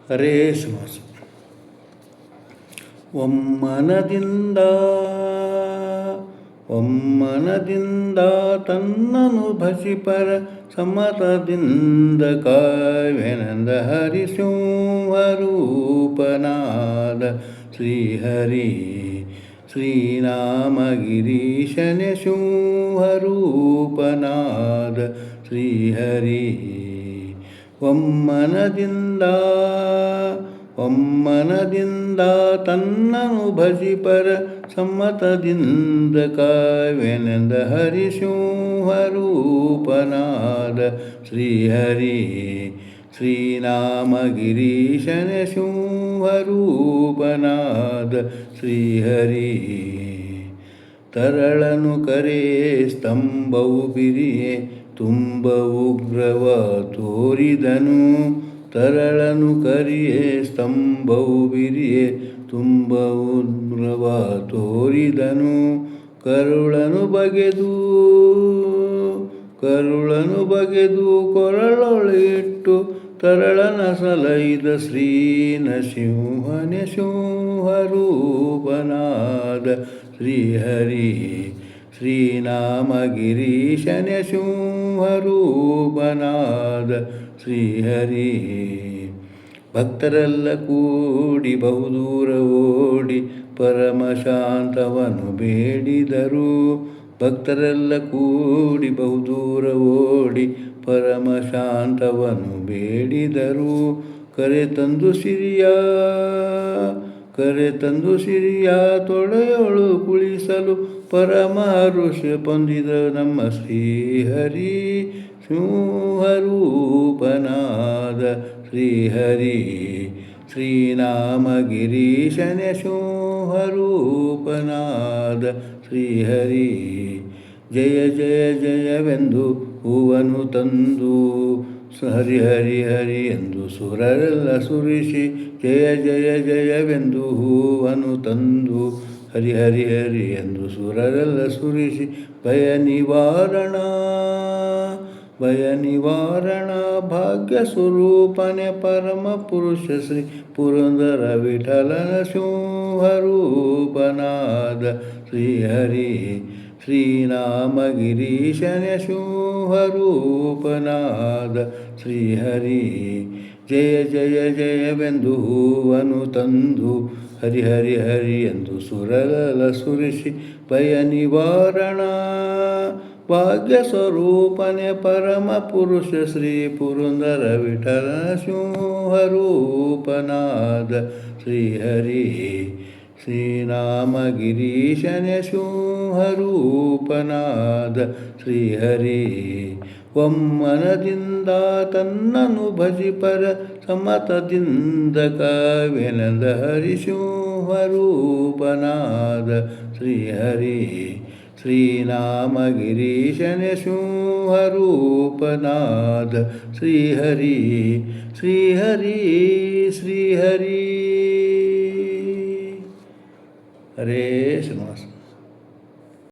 ಹರೇ ಶ್ರೀನಿವಾಸ. ಒಮ್ಮನದಿಂದ ತನ್ನನು ಭಜಿಪರ ಸಮತದಿಂದ ಕಾವ್ಯನಂದ ಹರಿಸಿಂಹರೂಪನಾದ ಶ್ರೀಹರಿ ಶ್ರೀನಾಮಗಿರೀಶನೆ ಸಿಂಹರೂಪನಾದ ಶ್ರೀಹರಿ. ಒಮ್ಮನದಿಂದ ತನ್ನನು ಭಜಿಪರ ಸಮ್ಮತದಿಂದ ಕಾವ್ಯನೆಂದ ಹರಿಸಿಂಹರೂಪನಾದ ಶ್ರೀಹರಿ ಶ್ರೀನಾಮಗಿರೀಶನೆ ಸಿಂಹರೂಪನಾದ ಶ್ರೀಹರಿ. ತರಳನು ಕರೆ ಸ್ತಂಭವು ಬಿರಿಯೆ ತುಂಬ ಉಗ್ರವ ತೋರಿದನು. ತರಳನು ಕರಿಯೆ ಸ್ತಂಭವು ಬಿರಿಯೆ ತುಂಬ ಉಗ್ರವ ತೋರಿದನು. ಕರುಳನು ಬಗೆದು ಕೊರಳೊಳಿಟ್ಟು ತರಳನ ಸಲೈದ ಶ್ರೀ ನರಸಿಂಹನೆ ಸಿಂಹರೂಪನಾದ ಶ್ರೀಹರಿ ಶ್ರೀನಾಮಗಿರೀಶನೆ ಸಿಂಹರೂಪನಾದ ಶ್ರೀಹರಿ. ಭಕ್ತರೆಲ್ಲ ಕೂಡಿ ಬಹುದೂರ ಓಡಿ ಪರಮಶಾಂತವನು ಬೇಡಿದರು. ಭಕ್ತರೆಲ್ಲ ಕೂಡಿ ಬಹುದೂರ ಓಡಿ ಪರಮಶಾಂತವನು ಬೇಡಿದರು. ಕರೆತಂದು ಸಿರಿಯ ತೊಳೆಯೊಳು ಕುಳಿಸಲು ಪರಮ ಹರುಷ ಪೊಂದಿದ ನಮ್ಮ ಶ್ರೀಹರಿ ಸಿಂಹರೂಪನಾದ ಶ್ರೀಹರಿ ಶ್ರೀನಾಮಗಿರೀಶನೆ ಸಿಂಹರೂಪನಾದ ಶ್ರೀಹರಿ. ಜಯ ಜಯ ಜಯವೆಂದು ಹೂವನ್ನು ತಂದು ಹರಿ ಹರಿ ಹರಿ ಎಂದು ಸುರರೆಲ್ಲ ಸುರಿಸಿ. ಜಯ ಜಯ ಜಯವೆಂದು ಹೂವನ್ನು ತಂದು ಹರಿ ಹರಿ ಹರಿ ಎಂದು ಸುರರೆಲ್ಲ ಸುರಿಸಿ. ಭಯ ನಿವಾರಣ ಭಾಗ್ಯ ಸ್ವರೂಪನೆ ಪರಮ ಪುರುಷ ಶ್ರೀ ಪುರಂದರ ವಿಠಲನ ಸಿಂಹರೂಪನಾದ ಶ್ರೀಹರಿ ಶ್ರೀನಾಮಗಿರೀಶನೆ ಸಿಂಹರೂಪನಾದ ಶ್ರೀಹರಿ. ಜಯ ಜಯ ಜಯವೆಂದು ಹೂವನ್ನು ತಂದು ಹರಿ ಹರಿ ಹರಿ ಎಂದು ಸುರಲ ಸುರಿಸಿ. ಭಯ ನಿವಾರಣ ಭಾಗ್ಯ ಸ್ವರೂಪನೆ ಪರಮ ಪುರುಷ ಶ್ರೀ ಪುರಂದರ ವಿಠಲನ ಸಿಂಹರೂಪನಾದ ಶ್ರೀಹರಿ ಶ್ರೀನಾಮಗಿರೀಶನೆ ಸಿಂಹರೂಪನಾದ ಶ್ರೀಹರಿ. ಒಮ್ಮನದಿಂದ ತನ್ನನು ಭಜಿಪರ ಸಮತದಿಂದ ಕಾವ್ಯನೆಂದ ಹರಿಸಿಂಹರೂಪನಾದ ಶ್ರೀಹರಿ ಶ್ರೀನಾಮಗಿರೀಶನೆ ಸಿಂಹರೂಪನಾದ ಶ್ರೀಹರಿ ಶ್ರೀಹರಿ ಶ್ರೀಹರಿ. ಹರೇ ಶ್ರೀನಿವಾಸ.